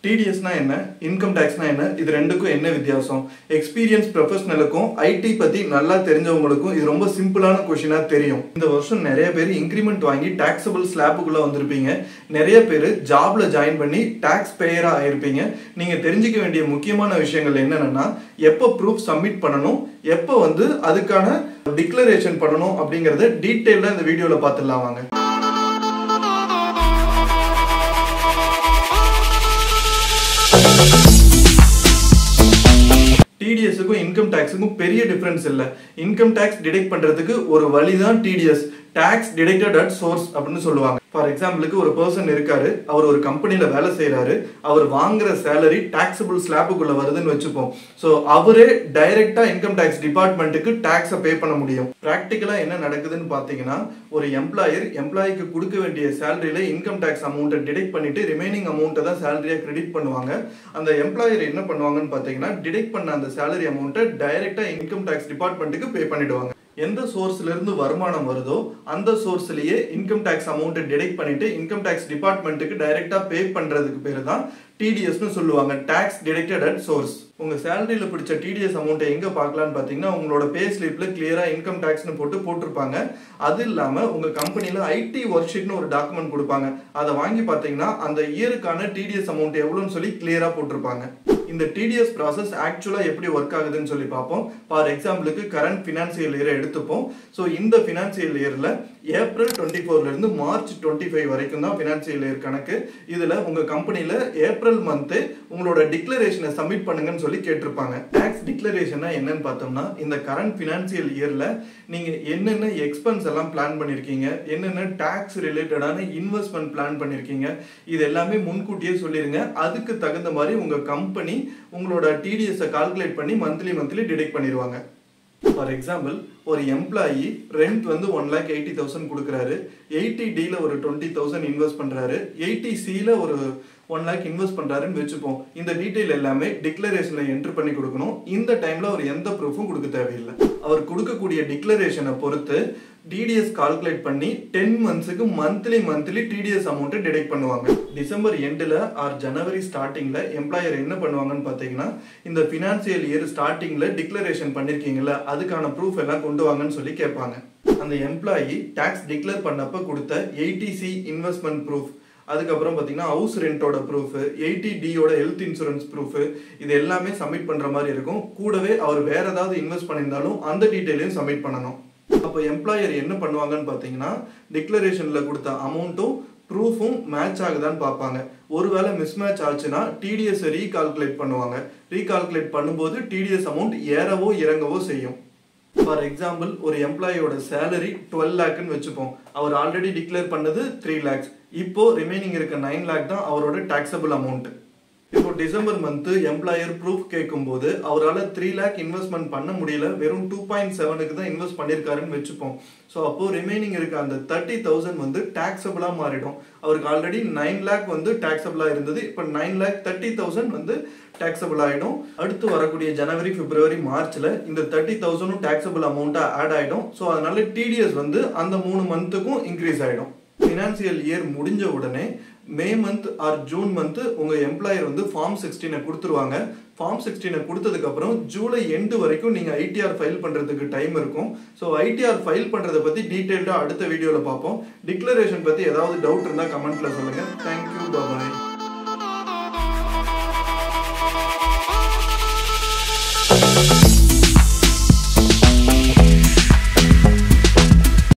TDS ना என்ன income tax ना என்ன இது ரெண்டுக்கும் என்ன வித்தியாசம் எக்ஸ்பீரியன்ஸ் ப்ரொஃபஷனலுக்கும் ஐடி பத்தி நல்லா தெரிஞ்சவங்களுக்கும் இது ரொம்ப சிம்பிளான क्वेश्चनா தெரியும் இந்த வருஷம் நிறைய பேர் இன்கிரிமென்ட் வாங்கி டாக்ஸபிள் ஸ்லாப்புக்குள்ள வந்திருப்பீங்க நிறைய பேர் ஜாப்ல ஜாயின் பண்ணி டாக்ஸ் பேயரா ஆயிருப்பீங்க நீங்க தெரிஞ்சிக்க வேண்டிய முக்கியமான விஷயங்கள் என்னன்னா எப்ப ப்ரூஃப் சப்மிட் பண்ணனும் எப்ப வந்து அதுக்கான டிக்ளரேஷன் பண்ணனும் அப்படிங்கறதை டீடைலா இந்த வீடியோல பார்த்துடலாம் வாங்க TDS को इनकम टैक्स को பெரிய டிஃபரன்ஸ் இல்ல இன்கம் டாக்ஸ் டிடெக்ட் பண்றதுக்கு ஒரு வழிதான் TDS tax deducted at source அப்படினு சொல்லுவாங்க ஃபார் எக்ஸாம்பிளுக்கு ஒரு पर्सन இருக்காரு அவர் ஒரு கம்பெனில வேலை செய்றாரு அவர் வாங்குற salary taxable slabக்குள்ள வருதுன்னு வெச்சுப்போம் சோ அவரே டைரக்ட்டா இன்கம் டாக்ஸ் டிபார்ட்மென்ட்க்கு டாக்ஸ பே பண்ண முடியும் பிராக்டிகலா என்ன நடக்குதுன்னு பாத்தீங்கன்னா ஒரு எம்ப்ளாயிக்கு கொடுக்க வேண்டிய salaryல இன்கம் டாக்ஸ் அமௌண்ட்ட டிடெக்ட் பண்ணிட்டு ரிமைனிங் அமௌண்ட்ட தான் salaryயா கிரெடிட் பண்ணுவாங்க அந்த எம்ப்ளாயர் என்ன பண்ணுவாங்கன்னு பாத்தீங்கன்னா டிடெக்ட் பண்ண அந்த salary அமௌண்ட்ட டைரக்ட்டா இன்கம் டாக்ஸ் டிபார்ட்மென்ட்க்கு பே பண்ணிடுவாங்க எந்த சோர்ஸ்ல இருந்து வருமானம் வருதோ அந்த சோர்ஸ்லயே இன்கம் டாக்ஸ் அமௌண்ட் டிடெக்ட் பண்ணிட்டு இன்கம் டாக்ஸ் டிபார்ட்மென்ட்க்கு டைரக்ட்டா பே பண்றதுக்கு பேரு தான் TDS னு சொல்லுவாங்க tax deducted at source உங்க salaryல பிடிச்ச TDS அமௌண்ட் எங்க பார்க்கலாம்னு பாத்தீங்கன்னா உங்களோட பே ஸ்லிப்ல கிளியரா இன்கம் டாக்ஸ் னு போட்டுருப்பாங்க அது இல்லாம உங்க கம்பெனில ஐடி வொர்க் ஷீட்னு ஒரு டாக்குமெண்ட் கொடுப்பாங்க அத வாங்கி பாத்தீங்கன்னா அந்த இயருக்கான TDS அமௌண்ட் எவ்வளவுன்னு சொல்லி கிளியரா போட்டுருப்பாங்க இந்த TDS process actually எப்படி வர்க் ஆகுதுன்னு சொல்லி பாப்போம் ஃபார் எக்ஸாம்பிளுக்கு கரண்ட் ஃபினான்ஷியல் இயர் எடுத்துப்போம் சோ இந்த ஃபினான்ஷியல் இயர்ல ஏப்ரல் 24 ல இருந்து மார்ச் 25 வரைக்கும் தான் ஃபினான்ஷியல் இயர் கணக்கு இதுல உங்க கம்பெனில ஏப்ரல் மந்த் உங்களோட டிக்ளரேஷனை சப்மிட் பண்ணுங்கன்னு சொல்லி கேட்டிருப்பாங்க டாக்ஸ் டிக்ளரேஷனா என்னன்னு பார்த்தோம்னா இந்த கரண்ட் ஃபினான்ஷியல் இயர்ல நீங்க என்னென்ன எக்ஸ்பென்ஸ் எல்லாம் பிளான் பண்ணிருக்கீங்க என்னென்ன டாக்ஸ் ரிலேட்டடான இன்வெஸ்ட்மென்ட் பிளான் பண்ணிருக்கீங்க இது எல்லாமே முன்கூட்டியே சொல்லிருங்க அதுக்கு தகுந்த மாதிரி உங்க கம்பெனி உங்களோட TDS கால்குலேட் பண்ணி மந்த்லி டிடெக்ட் பண்ணிடுவாங்க ஃபார் எக்ஸாம்பிள் ஒரு எம்ப்ளாயி ரெண்ட் வந்து 1,80,000 கொடுக்கறாரு 80D ல ஒரு 20,000 இன்வெஸ்ட் பண்றாரு 80C ல ஒரு 1 lakh இன்வெஸ்ட் பண்றாருன்னு வெச்சுப்போம் இந்த டீடைல் எல்லாமே டிக்ளரேஷன்ல என்டர் பண்ணி கொடுக்கணும் இந்த டைம்ல அவர் எந்த ப்ரூஃபும் கொடுக்க தேவையில்லை அவர் கொடுக்கக்கூடிய டிக்ளரேஷனை பொறுத்து TDS கால்குலேட் பண்ணி 10 மந்த்ஸ்க்கு மந்த்லி TDS அமௌண்ட் டிடெக்ட் பண்ணுவாங்க டிசம்பர் எண்ட்ல ஆர் ஜனவரி ஸ்டார்டிங்ல எம்ப்ளாயர் என்ன பண்ணுவாங்கன்னு பாத்தீங்கன்னா இந்த ஃபினான்ஷியல் இயர் ஸ்டார்டிங்ல டிக்ளரேஷன் பண்ணிருக்கீங்கல அதுக்கான ப்ரூஃப் எல்லாம் கொண்டு வாங்கன்னு சொல்லி கேட்பாங்க அந்த எம்ப்ளாயி டாக்ஸ் டிக்ளேர் பண்ணப்ப கொடுத்த 80C இன்வெஸ்ட்மென்ட் ப்ரூஃப் அதுக்கப்புறம் பாத்தீங்கன்னா ஹவுஸ் ரெண்டோட ப்ரூஃப் 80D யோட ஹெல்த் இன்சூரன்ஸ் ப்ரூஃப் இது எல்லாமே சப்மிட் பண்ற மாதிரி இருக்கும் கூடவே அவர் வேற ஏதாவது இன்வெஸ்ட் பண்ணிருந்தாலும் அந்த டீடைலையும் சப்மிட் பண்ணணும் அப்ப எம்ப்ளாயர் என்ன பண்ணுவாங்கன்னு பாத்தீங்கன்னா டிக்ளரேஷன்ல கொடுத்த அமௌண்ட்டும் ப்ரூஃபும் மேட்ச் ஆகுதான்னு பார்ப்பாங்க ஒருவேளை மிஸ்மேட்ச் ஆச்சுன்னா TDS ரீகால்குலேட் பண்ணுவாங்க ரீகால்குலேட் பண்ணும்போது TDS அமௌண்ட் ஏறவோ இறங்கவோ செய்யும் ஃபார் எக்ஸாம்பிள் ஒரு எம்ப்ளாயோட salary 12 lakhன்னு வெச்சுப்போம் அவர் ஆல்ரெடி டிக்ளேர் பண்ணது 3 lakhs இப்போ ரிமைனிங் இருக்க 9 lakh தான் அவரோட டாக்ஸபிள் அமௌண்ட் இப்போ டிசம்பர் மந்த் எம்ப்ளாயர் ப்ரூஃப் கேட்கும்போது அவரால 3 lakh இன்வெஸ்ட்மென்ட் பண்ண முடியல வெறும் 2.7க்கு தான் இன்வெஸ்ட் பண்ணிருக்காருன்னு வெச்சுப்போம் சோ அப்போ ரிமைனிங் இருக்க அந்த 30,000 வந்து டாக்ஸபிளா மாறிடும் அவருக்கு ஆல்ரெடி 9 lakh வந்து டாக்ஸபிளா இருந்தது இப்போ 9,30,000 வந்து டாக்ஸபிள் ஆயிடும் அடுத்து வரக்கூடிய ஜனவரி பிப்ரவரி மார்ச்ல இந்த 30,000 டாக்ஸபிள் அமௌண்ட்டா ஆட் ஆயிடும் சோ அதனால TDS வந்து அந்த 3 மந்த்துக்கும் இன்க்ரீஸ் ஆயிடும் ஃபினான்ஷியல் இயர் முடிஞ்ச உடனே May month or June month உங்க எம்ப்ளாயர் வந்து ஃபார்ம் 16 கொடுத்துருவாங்க ஃபார்ம் 16 கொடுத்ததுக்கு அப்புறம் ஜூலை எண்ட் வரைக்கும் நீங்க ITR ஃபைல் பண்றதுக்கு டைம் இருக்கும் சோ ITR ஃபைல் பண்றத பத்தி டீடைலா அடுத்த வீடியோல பாப்போம் டிக்ளரேஷன் பத்தி ஏதாவது டவுட் இருந்தா கமெண்ட்ல சொல்லுங்க Thank you bye bye